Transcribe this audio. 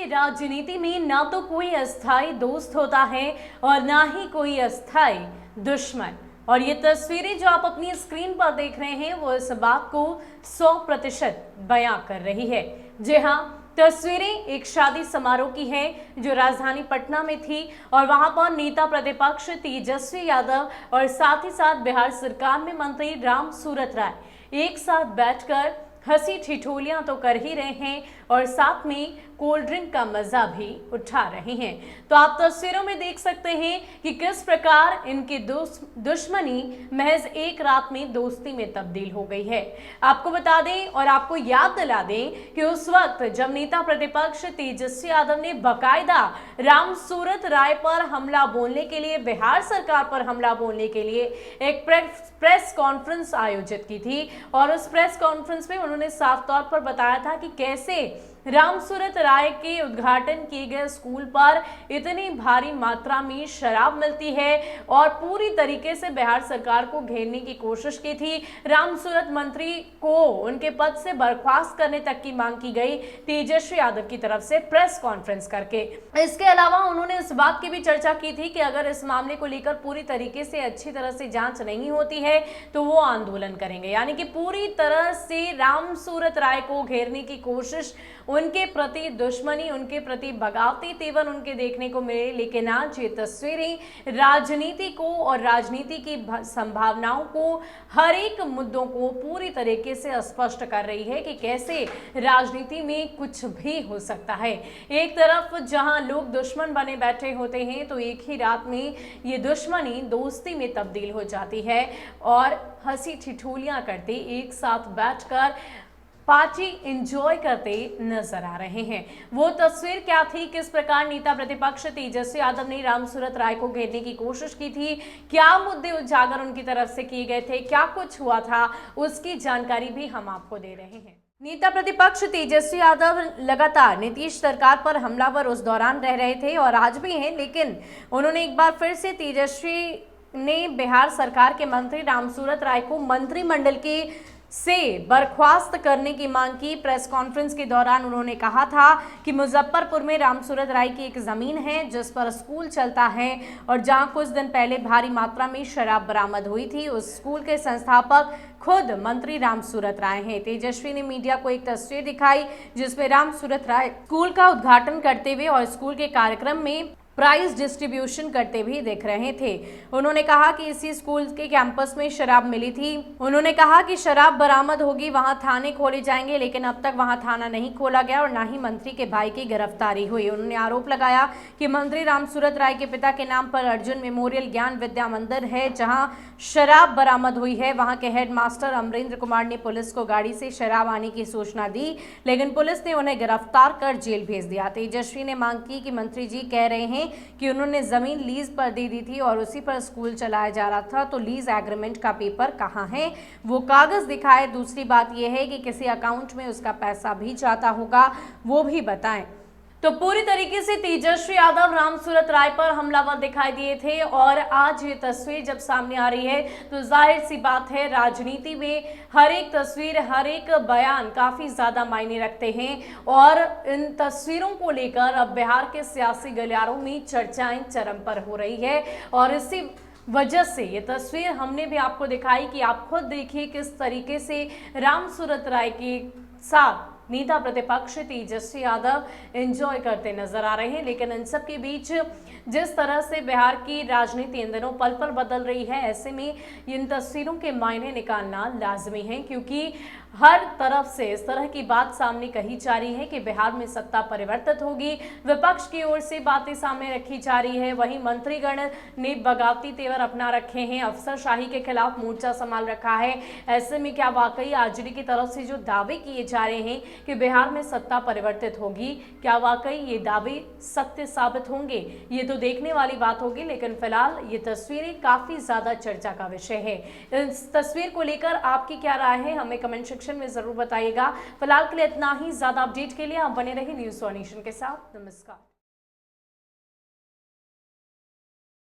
राजनीति में ना तो कोई अस्थायी दोस्त होता है और ना ही कोई अस्थायी दुश्मन। और ये तस्वीरें जो आप अपनी स्क्रीन पर देख रहे हैं वो इस बात को 100% बयां कर रही है। जी हाँ, तस्वीरें एक शादी समारोह की है जो राजधानी पटना में थी और वहां पर नेता प्रतिपक्ष तेजस्वी यादव और साथ ही साथ बिहार सरकार में मंत्री राम सूरत राय एक साथ बैठकर हंसी ठिठोलियां तो कर ही रहे हैं और साथ में कोल्ड ड्रिंक का मजा भी उठा रहे हैं। तो आप तस्वीरों में देख सकते हैं कि किस प्रकार इनकी दुश्मनी महज एक रात में दोस्ती में तब्दील हो गई है। आपको बता दें और आपको याद दिला दें कि उस वक्त जब नेता प्रतिपक्ष तेजस्वी यादव ने बकायदा राम सूरत राय पर हमला बोलने के लिए, बिहार सरकार पर हमला बोलने के लिए एक प्रेस कॉन्फ्रेंस आयोजित की थी और उस प्रेस कॉन्फ्रेंस में उन्होंने साफ तौर पर बताया था कि कैसे राम सूरत राय के उद्घाटन किए गए स्कूल पर इतनी भारी मात्रा में शराब मिलती है और पूरी तरीके से बिहार सरकार को घेरने की कोशिश की थी। राम सूरत मंत्री को उनके पद से बर्खास्त करने तक की मांग की गई तेजस्वी यादव की तरफ से प्रेस कॉन्फ्रेंस करके। इसके अलावा उन्होंने इस बात की भी चर्चा की थी कि अगर इस मामले को लेकर पूरी तरीके से अच्छी तरह से जांच नहीं होती है तो वो आंदोलन करेंगे, यानी कि पूरी तरह से राम सूरत राय को घेरने की कोशिश, उनके प्रति दुश्मनी, उनके प्रति बगावती तेवर उनके देखने को मिले। लेकिन आज ये तस्वीरें राजनीति को और राजनीति की संभावनाओं को, हर एक मुद्दों को पूरी तरीके से स्पष्ट कर रही है कि कैसे राजनीति में कुछ भी हो सकता है। एक तरफ जहां लोग दुश्मन बने बैठे होते हैं तो एक ही रात में ये दुश्मनी दोस्ती में तब्दील हो जाती है और हंसी ठिठोलियां करते एक साथ बैठकर पार्टी एंजॉय करते नजर आ रहे हैं। वो तस्वीर क्या थी, किस प्रकार नेता प्रतिपक्ष तेजस्वी यादव ने राम सूरत राय को घेरने की कोशिश की थी, क्या मुद्दे उजागर उनकी तरफ से किए गए थे, क्या कुछ हुआ था, उसकी जानकारी भी हम आपको दे रहे हैं। नेता प्रतिपक्ष तेजस्वी यादव लगातार नीतीश सरकार पर हमलावर उस दौरान रह रहे थे और आज भी हैं, लेकिन उन्होंने एक बार फिर से तेजस्वी ने बिहार सरकार के मंत्री राम सूरत राय को मंत्रिमंडल के से बर्खास्त करने की मांग की। प्रेस कॉन्फ्रेंस के दौरान उन्होंने कहा था कि मुजफ्फरपुर में राम सूरत राय की एक जमीन है जिस पर स्कूल चलता है और जहां कुछ दिन पहले भारी मात्रा में शराब बरामद हुई थी। उस स्कूल के संस्थापक खुद मंत्री राम सूरत राय हैं। तेजस्वी ने मीडिया को एक तस्वीर दिखाई जिसमें राम सूरत राय स्कूल का उद्घाटन करते हुए और स्कूल के कार्यक्रम में प्राइज डिस्ट्रीब्यूशन करते भी दिख रहे थे। उन्होंने कहा कि इसी स्कूल के कैंपस में शराब मिली थी। उन्होंने कहा कि शराब बरामद होगी, वहां थाने खोले जाएंगे, लेकिन अब तक वहां थाना नहीं खोला गया और ना ही मंत्री के भाई की गिरफ्तारी हुई। उन्होंने आरोप लगाया कि मंत्री राम सूरत राय के पिता के नाम पर अर्जुन मेमोरियल ज्ञान विद्या मंदिर है जहां शराब बरामद हुई है। वहां के हेडमास्टर अमरेंद्र कुमार ने पुलिस को गाड़ी से शराब आने की सूचना दी, लेकिन पुलिस ने उन्हें गिरफ्तार कर जेल भेज दिया। तेजस्वी ने मांग की कि मंत्री जी कह रहे हैं कि उन्होंने जमीन लीज पर दे दी थी और उसी पर स्कूल चलाया जा रहा था, तो लीज एग्रीमेंट का पेपर कहाँ है, वो कागज दिखाए। दूसरी बात यह है कि किसी अकाउंट में उसका पैसा भी जाता होगा, वो भी बताएं। तो पूरी तरीके से तेजस्वी यादव राम सूरत राय पर हमलावर दिखाई दिए थे और आज ये तस्वीर जब सामने आ रही है तो जाहिर सी बात है राजनीति में हर एक तस्वीर, हर एक बयान काफी ज्यादा मायने रखते हैं और इन तस्वीरों को लेकर अब बिहार के सियासी गलियारों में चर्चाएं चरम पर हो रही है और इसी वजह से ये तस्वीर हमने भी आपको दिखाई कि आप खुद देखिए किस तरीके से राम सूरत राय के साथ नेता प्रतिपक्ष तेजस्वी यादव एंजॉय करते नजर आ रहे हैं। लेकिन इन सब के बीच जिस तरह से बिहार की राजनीति इन दिनों पल पल बदल रही है, ऐसे में इन तस्वीरों के मायने निकालना लाजमी है क्योंकि हर तरफ से इस तरह की बात सामने कही जा रही है कि बिहार में सत्ता परिवर्तित होगी। विपक्ष की ओर से बातें सामने रखी जा रही है, वहीं मंत्रीगण ने बगावती तेवर अपना रखे हैं, अफसरशाही के खिलाफ मोर्चा संभाल रखा है। ऐसे में क्या वाकई आरजेडी की तरफ से जो दावे किए जा रहे हैं कि बिहार में सत्ता परिवर्तित होगी, क्या वाकई ये दावे सत्य साबित होंगे, ये तो देखने वाली बात होगी। लेकिन फिलहाल ये तस्वीरें काफी ज्यादा चर्चा का विषय है। इस तस्वीर को लेकर आपकी क्या राय है, हमें कमेंट सेक्शन में जरूर बताइएगा। फिलहाल के लिए इतना ही। ज्यादा अपडेट के लिए आप बने रहिए न्यूज़ 1 नेशन के साथ। नमस्कार।